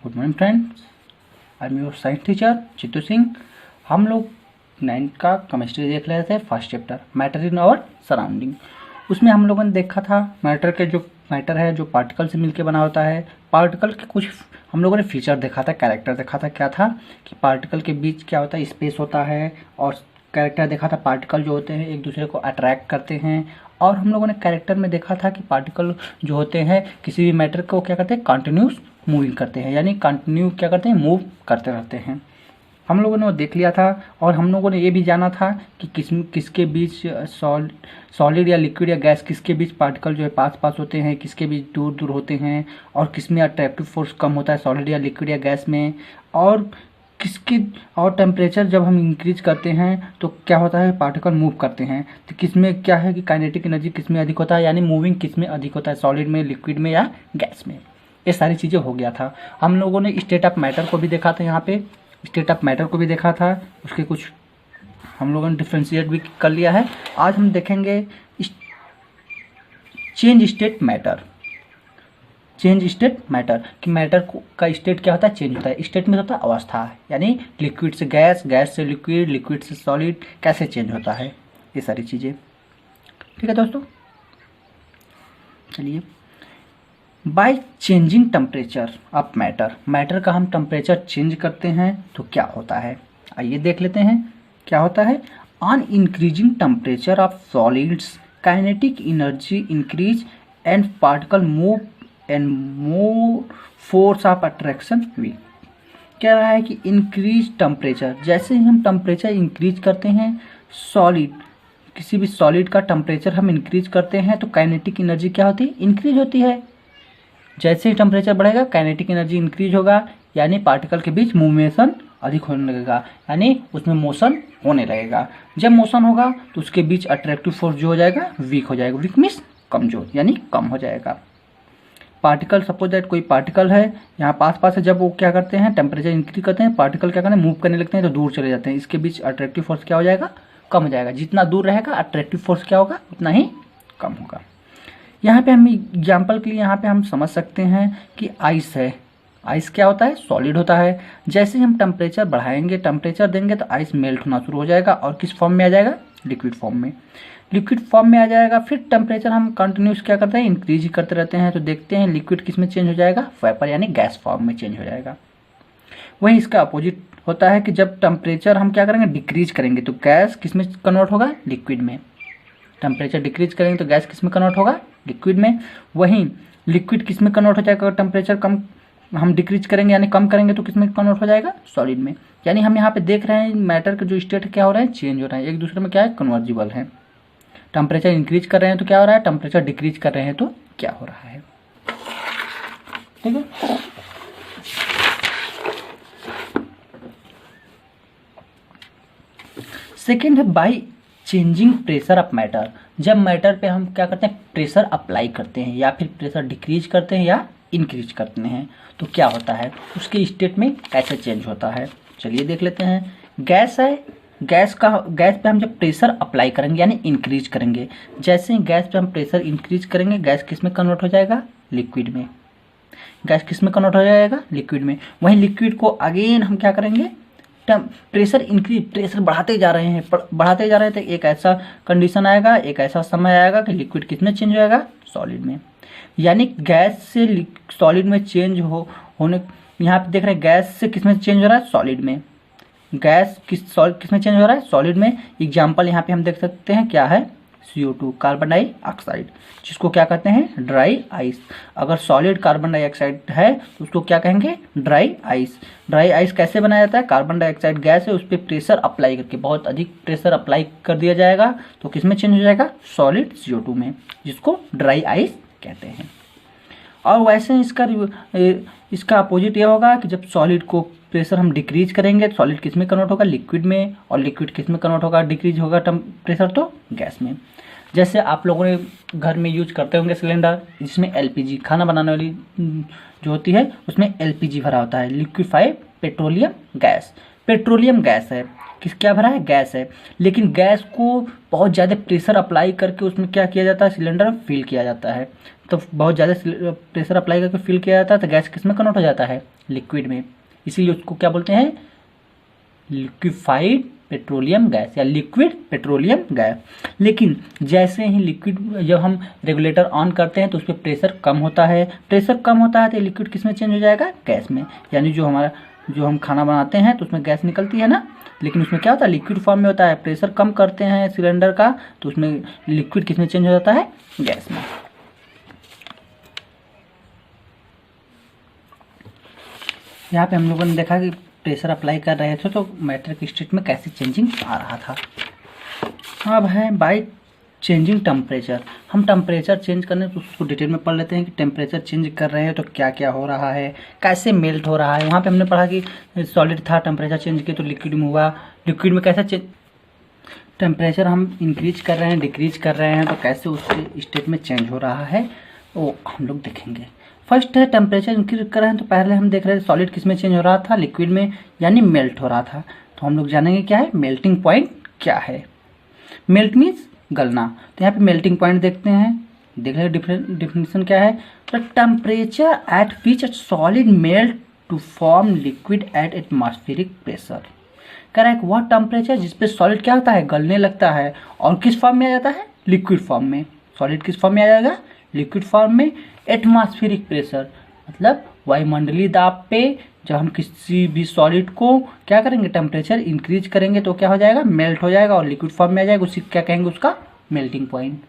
Good morning friends, I am your science teacher Chittu Singh. हम लोग 9th का केमिस्ट्री देख रहे थे, first chapter matter in our surrounding. उसमें हम लोगों ने देखा था मैटर है जो पार्टिकल से मिलकर बना होता है। पार्टिकल के कुछ हम लोगों ने फीचर देखा था, कैरेक्टर देखा था। क्या था कि पार्टिकल के बीच क्या होता है, स्पेस होता है। और कैरेक्टर देखा था, पार्टिकल जो होते हैं एक दूसरे को अट्रैक्ट करते हैं। और हम लोगों ने कैरेक्टर में देखा था कि पार्टिकल जो होते हैं किसी भी मैटर को क्या करते हैं, कंटिन्यूस मूविंग करते हैं, यानी कंटिन्यू क्या करते हैं, मूव करते रहते हैं। हम लोगों ने वो देख लिया था। और हम लोगों ने ये भी जाना था कि किसके बीच सॉलिड या लिक्विड या गैस, किसके बीच पार्टिकल जो है पास पास होते हैं, किसके बीच दूर दूर होते हैं, और किसमें अट्रैक्टिव फोर्स कम होता है, सॉलिड या लिक्विड या गैस में। और किसकी और टेम्परेचर जब हम इंक्रीज करते हैं तो क्या होता है, पार्टिकल मूव करते हैं। तो किसमें क्या है कि काइनेटिक एनर्जी किसमें अधिक होता है, यानी मूविंग किसमें अधिक होता है, सॉलिड में, लिक्विड में या गैस में। ये सारी चीज़ें हो गया था। हम लोगों ने स्टेट ऑफ मैटर को भी देखा था, यहाँ पे स्टेट ऑफ मैटर को भी देखा था। उसके कुछ हम लोगों ने डिफ्रेंशिएट भी कर लिया है। आज हम देखेंगे change state matter. Change state matter कि मैटर का स्टेट क्या होता है, चेंज होता है। स्टेट में होता है अवस्था, यानी लिक्विड से गैस, गैस से लिक्विड, लिक्विड से सॉलिड कैसे चेंज होता है, ये सारी चीज़ें। ठीक है दोस्तों, चलिए। By changing temperature of matter का हम टेम्परेचर चेंज करते हैं तो क्या होता है, आइए देख लेते हैं क्या होता है। On increasing temperature of solids kinetic energy increase and particle move and more force of attraction weak. कह रहा है कि इंक्रीज टेम्परेचर, जैसे ही हम टेम्परेचर इंक्रीज करते हैं, सॉलिड किसी भी सॉलिड का टेम्परेचर हम इंक्रीज करते हैं तो काइनेटिक एनर्जी क्या होती है, इंक्रीज होती है। जैसे ही टेम्परेचर बढ़ेगा काइनेटिक एनर्जी इंक्रीज होगा, यानी पार्टिकल के बीच मूवमेशन अधिक होने लगेगा, यानी उसमें मोशन होने लगेगा। जब मोशन होगा तो उसके बीच अट्रैक्टिव फोर्स जो हो जाएगा वीक हो जाएगा। वीक मीन्स कमजोर, यानी कम हो जाएगा। पार्टिकल, सपोज दैट कोई पार्टिकल है यहाँ पास पास है, जब वो क्या करते हैं टेम्परेचर इंक्रीज करते हैं, पार्टिकल क्या करते हैं, मूव करने लगते हैं तो दूर चले जाते हैं। इसके बीच अट्रैक्टिव फोर्स क्या हो जाएगा, कम हो जाएगा। जितना दूर रहेगा अट्रैक्टिव फोर्स क्या होगा, उतना ही कम होगा। यहाँ पे हम एग्जाम्पल के लिए यहाँ पे हम समझ सकते हैं कि आइस है। आइस क्या होता है, सॉलिड होता है। जैसे ही हम टेम्परेचर बढ़ाएंगे, टेम्परेचर देंगे तो आइस मेल्ट होना शुरू हो जाएगा और किस फॉर्म में आ जाएगा, लिक्विड फॉर्म में। लिक्विड फॉर्म में आ जाएगा। फिर टेम्परेचर हम कंटिन्यूस क्या करते हैं, इंक्रीज ही करते रहते हैं। तो देखते हैं लिक्विड किस में चेंज हो जाएगा, वेपर यानी गैस फॉर्म में चेंज हो जाएगा। वहीं इसका अपोजिट होता है कि जब टेम्परेचर हम क्या करेंगे, डिक्रीज करेंगे तो गैस किस में कन्वर्ट होगा, लिक्विड में। टेम्परेचर डिक्रीज करेंगे तो गैस किस में कन्वर्ट होगा, लिक्विड में। वहीं लिक्विड किस में कन्वर्ट हो जाएगा, टेम्परेचर कम हम डिक्रीज करेंगे यानी कम करेंगे तो किस में कन्वर्ट हो जाएगा, सॉलिड में। यानी हम यहाँ पे देख रहे हैं मैटर के जो स्टेट क्या हो रहा है, चेंज हो रहा है, एक दूसरे में क्या है, कन्वर्जिबल है। टेम्परेचर इंक्रीज कर रहे हैं तो क्या हो रहा है, टेम्परेचर डिक्रीज कर रहे हैं तो क्या हो रहा है। ठीक है, सेकेंड है by changing pressure of matter. जब मैटर पे हम क्या करते हैं, प्रेशर अप्लाई करते हैं, या फिर प्रेशर डिक्रीज करते हैं या इंक्रीज करते हैं तो क्या होता है, उसके स्टेट में कैसे चेंज होता है, चलिए देख लेते हैं। गैस है, गैस पे हम जब प्रेशर अप्लाई करेंगे यानी इंक्रीज करेंगे, जैसे ही गैस पे हम प्रेशर इंक्रीज करेंगे, गैस किस में कन्वर्ट हो जाएगा, लिक्विड में। गैस किस में कन्वर्ट हो जाएगा, लिक्विड में। वहीं लिक्विड को अगेन हम क्या करेंगे, प्रेशर इंक्रीज, प्रेशर बढ़ाते जा रहे हैं तो एक ऐसा कंडीशन आएगा, एक ऐसा समय आएगा कि लिक्विड किस में चेंज हो जाएगा, सॉलिड में। यानी गैस से सॉलिड में चेंज होने, यहाँ पे देख रहे हैं गैस से किस में चेंज हो रहा है, सॉलिड में। गैस किस में चेंज हो रहा है, सॉलिड में। एग्जाम्पल यहाँ पे हम देख सकते हैं क्या है, CO2 कार्बन डाइऑक्साइड, जिसको क्या कहते हैं, ड्राई आइस। अगर सॉलिड कार्बन डाइऑक्साइड है तो उसको क्या कहेंगे, ड्राई आइस। ड्राई आइस कैसे बनाया जाता है, कार्बन डाइऑक्साइड गैस है, उस पर प्रेशर अप्लाई करके, बहुत अधिक प्रेशर अप्लाई कर दिया जाएगा तो किस में चेंज हो जाएगा, सॉलिड CO2 में, जिसको ड्राई आइस कहते हैं। और वैसे इसका अपोजिट यह होगा कि जब सॉलिड को प्रेशर हम डिक्रीज करेंगे तो सॉलिड किस में कन्वर्ट होगा, लिक्विड में। और लिक्विड किस में कन्वर्ट होगा, डिक्रीज होगा प्रेशर तो गैस में। जैसे आप लोगों ने घर में यूज करते होंगे सिलेंडर, जिसमें LPG खाना बनाने वाली जो होती है उसमें LPG भरा होता है, liquefied petroleum gas. Petroleum gas है, क्या भरा है, गैस है, लेकिन गैस को बहुत ज़्यादा प्रेशर अप्लाई करके उसमें क्या किया जाता है, सिलेंडर में फिल किया जाता है। तो बहुत ज़्यादा प्रेशर अप्लाई करके फिल किया जाता है तो गैस किस में कन्वर्ट हो जाता है, लिक्विड में। इसीलिए उसको क्या बोलते हैं, लिक्विफाइड पेट्रोलियम गैस या लिक्विड पेट्रोलियम गैस। लेकिन जैसे ही लिक्विड, जब हम रेगुलेटर ऑन करते हैं तो उस पर प्रेशर कम होता है, प्रेशर कम होता है तो लिक्विड किस में चेंज हो जाएगा, गैस में। यानी जो हम खाना बनाते हैं तो उसमें गैस निकलती है ना, लेकिन उसमें क्या होता है, लिक्विड फॉर्म में होता है। प्रेशर कम करते हैं सिलेंडर का तो उसमें लिक्विड किस में चेंज हो जाता है, गैस में। यहाँ पे हम लोगों ने देखा कि प्रेशर अप्लाई कर रहे थे तो मैटर की स्टेट में कैसे चेंजिंग आ रहा था। अब है बाय चेंजिंग टेम्परेचर। हम टेम्परेचर चेंज करने तो उसको डिटेल में पढ़ लेते हैं कि टेम्परेचर चेंज कर रहे हैं तो क्या क्या हो रहा है, कैसे मेल्ट हो रहा है। वहाँ पे हमने पढ़ा कि सॉलिड था, टेम्परेचर चेंज किया तो लिक्विड में हुआ, लिक्विड में कैसे टेम्परेचर हम इंक्रीज कर रहे हैं, डिक्रीज कर रहे हैं तो कैसे उस स्टेट में चेंज हो रहा है वो हम लोग देखेंगे। फर्स्ट है टेम्परेचर इंक्रीज कर रहे हैं तो पहले हम देख रहे हैं सॉलिड किस में चेंज हो रहा था, लिक्विड में, यानी मेल्ट हो रहा था। तो हम लोग जानेंगे क्या है, मेल्टिंग पॉइंट क्या है। मेल्ट मीन्स गलना। तो यहाँ पे मेल्टिंग पॉइंट देखते हैं, देख रहे हैं डिफिनेशन क्या है। तो temperature at which solid melt to form liquid at atmospheric pressure. कह रहा है वह टेम्परेचर जिसपे सॉलिड क्या होता है, गलने लगता है और किस फॉर्म में आ जाता है, लिक्विड फॉर्म में। सॉलिड किस फॉर्म में आ जाएगा, लिक्विड फॉर्म में। एटमॉस्फेरिक प्रेशर मतलब वायुमंडलीय दाब पे जब हम किसी भी सॉलिड को क्या करेंगे, टेम्परेचर इंक्रीज करेंगे तो क्या हो जाएगा, मेल्ट हो जाएगा और लिक्विड फॉर्म में आ जाएगा। उसी क्या कहेंगे, उसका मेल्टिंग पॉइंट।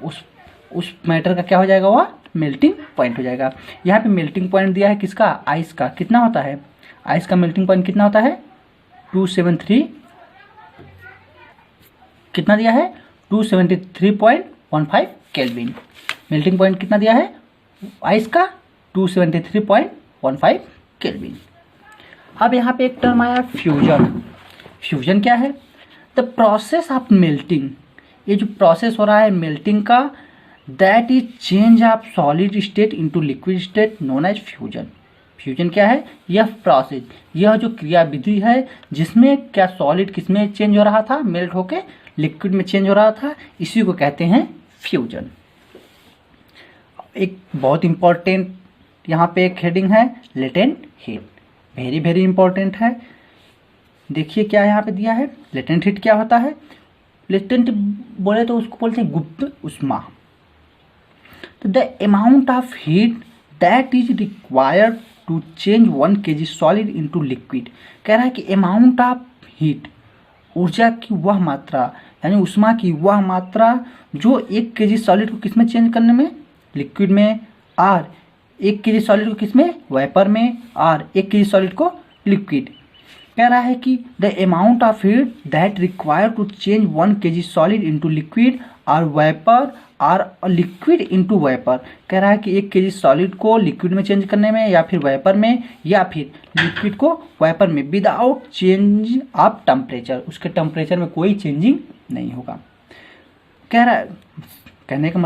उस मैटर का क्या हो जाएगा, वह मेल्टिंग पॉइंट हो जाएगा। यहाँ पे मेल्टिंग पॉइंट दिया है किसका, आइस का। कितना होता है, आइस का मेल्टिंग पॉइंट कितना होता है, 273, कितना दिया है, 273.15 केल्विन। मेल्टिंग पॉइंट कितना दिया है आइस का, 273.15 केल्विन। अब यहाँ पे एक टर्म आया फ्यूजन। फ्यूजन क्या है, द प्रोसेस ऑफ मेल्टिंग। ये जो प्रोसेस हो रहा है मेल्टिंग का, that is change of solid state into liquid state known as fusion. Fusion क्या है, यह प्रोसेस, यह जो क्रिया विधि है जिसमें क्या सॉलिड किसमें चेंज हो रहा था, मेल्ट होके लिक्विड में चेंज हो रहा था, इसी को कहते हैं फ्यूजन। एक बहुत इंपॉर्टेंट यहाँ पे एक हेडिंग है, latent heat. Very very important है। देखिए क्या यहाँ पे दिया है, लेटेंट हीट क्या होता है। लेटेंट बोले तो उसको बोलते हैं गुप्त उष्मा। तो the amount of heat that is required to change 1 kg solid into liquid. कह रहा है कि अमाउंट ऑफ हीट, ऊर्जा की वह मात्रा, यानी उष्मा की वह मात्रा जो 1 kg सॉलिड को किसमें चेंज करने में, लिक्विड में, और 1 kg सॉलिड को किसमें, वेपर में, और 1 kg सॉलिड को लिक्विड। कह रहा है कि the amount of heat that require to change 1 kg solid into liquid और वेपर और लिक्विड इनटू वेपर। कह रहा है कि 1 kg सॉलिड को लिक्विड में चेंज करने में या फिर वेपर में या फिर लिक्विड को वेपर में विदाउट चेंज ऑफ टेम्परेचर, उसके टेम्परेचर में कोई चेंजिंग नहीं होगा। कह रहा है, कहने का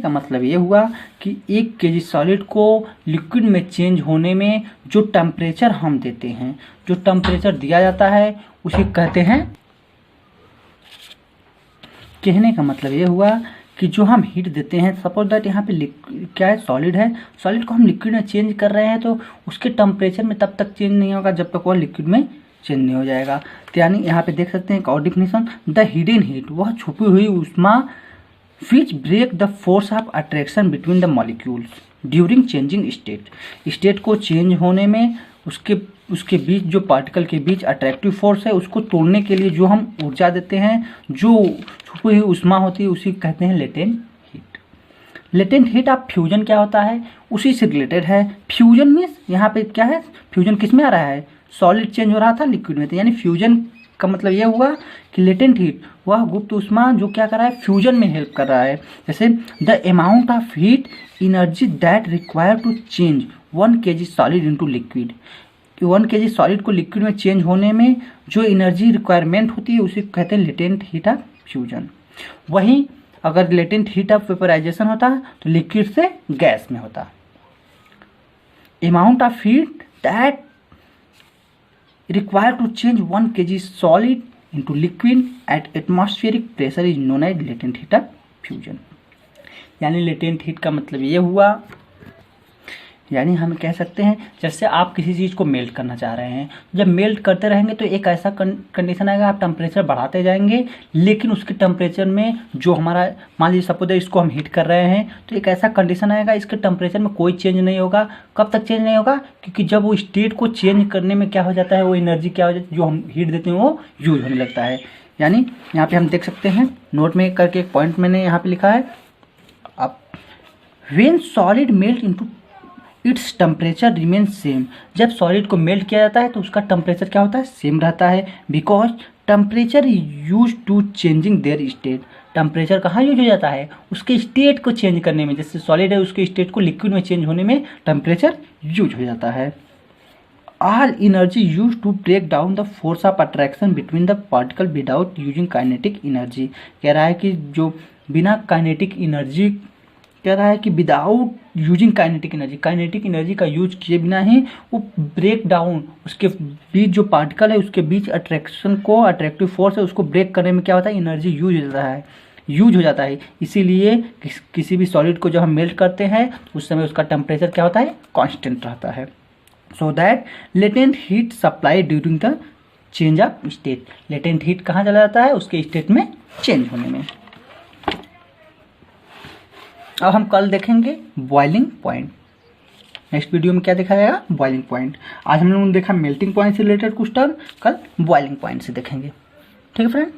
मतलब ये हुआ कि 1 kg सॉलिड को लिक्विड में चेंज होने में जो टेम्परेचर हम देते हैं, जो टेम्परेचर दिया जाता है उसे कहते हैं। कहने का मतलब ये हुआ कि जो हम हीट देते हैं, सपोज दैट यहाँ पे क्या है, सॉलिड है, सॉलिड को हम लिक्विड में चेंज कर रहे हैं तो उसके टेम्परेचर में तब तक चेंज नहीं होगा जब तक वह लिक्विड में चेंज नहीं हो जाएगा। तो यानी यहाँ पे देख सकते हैं एक और डिफिनेशन, द हिडन हीट, वह छुपी हुई उष्मा which break the force of attraction between the molecules during changing state। State को चेंज होने में उसके बीच जो पार्टिकल के बीच अट्रैक्टिव फोर्स है उसको तोड़ने के लिए जो हम ऊर्जा देते हैं, जो छुपी हुई उष्मा होती है, उसी कहते हैं latent heat. Latent heat of fusion क्या होता है, उसी से रिलेटेड है। फ्यूजन मीन्स यहाँ पे क्या है, फ्यूजन किस में आ रहा है, सॉलिड चेंज हो रहा था लिक्विड में, तो यानी फ्यूजन का मतलब यह हुआ कि लेटेंट हीट वह गुप्त उष्मा जो क्या कर रहा है, फ्यूजन में हेल्प कर रहा है। जैसे the amount of heat energy that require to change 1 kg solid into liquid. 1 kg solid को लिक्विड में चेंज होने में जो एनर्जी रिक्वायरमेंट होती है उसे कहते हैं लेटेंट हीट ऑफ फ्यूजन। वहीं अगर लेटेंट हीट ऑफ वेपराइजेशन होता तो लिक्विड से गैस में होता। amount of heat that required to change 1 kg solid into liquid at atmospheric pressure is known as latent heat of fusion। यानी latent heat का मतलब ये हुआ, यानी हम कह सकते हैं जैसे आप किसी चीज़ को मेल्ट करना चाह रहे हैं, जब मेल्ट करते रहेंगे तो एक ऐसा कंडीशन आएगा, आप टेम्परेचर बढ़ाते जाएंगे लेकिन उसके टेम्परेचर में जो हमारा, मान लीजिए सपोज इसको हम हीट कर रहे हैं तो एक ऐसा कंडीशन आएगा इसके टेम्परेचर में कोई चेंज नहीं होगा। कब तक चेंज नहीं होगा? क्योंकि जब वो स्टेट को चेंज करने में क्या हो जाता है, वो एनर्जी क्या हो जाती है जो हम हीट देते हैं वो यूज होने लगता है। यानी यहाँ पर हम देख सकते हैं, नोट में करके एक पॉइंट मैंने यहाँ पर लिखा है, अब when solid melt into its temperature remain same, जब सॉलिड को मेल्ट किया जाता है तो उसका टेम्परेचर क्या होता है, सेम रहता है। Because temperature use to changing their state, temperature कहाँ यूज हो जाता है, उसके स्टेट को चेंज करने में, जैसे सॉलिड है उसके स्टेट को लिक्विड में चेंज होने में टेम्परेचर यूज हो जाता है। All energy use to break down the force of attraction between the particle without using kinetic energy, कह रहा है कि जो बिना काइनेटिक एनर्जी, कह रहा है कि without using kinetic energy, kinetic energy का यूज किए बिना ही वो ब्रेक डाउन, उसके बीच जो पार्टिकल है उसके बीच अट्रैक्शन को, अट्रैक्टिव फोर्स है उसको ब्रेक करने में क्या होता है, एनर्जी यूज हो जाता है। इसीलिए किसी भी सॉलिड को जब हम मेल्ट करते हैं उस समय उसका टेम्परेचर क्या होता है, कांस्टेंट रहता है। So that latent heat supply during the change of state, latent heat कहाँ चला जाता है, उसके स्टेट में चेंज होने में। अब हम कल देखेंगे बॉइलिंग पॉइंट, नेक्स्ट वीडियो में क्या देखा जाएगा, बॉइलिंग पॉइंट। आज हम लोगों ने देखा मेल्टिंग पॉइंट से रिलेटेड कुछ टर्म, कल बॉइलिंग पॉइंट से देखेंगे। ठीक है फ्रेंड।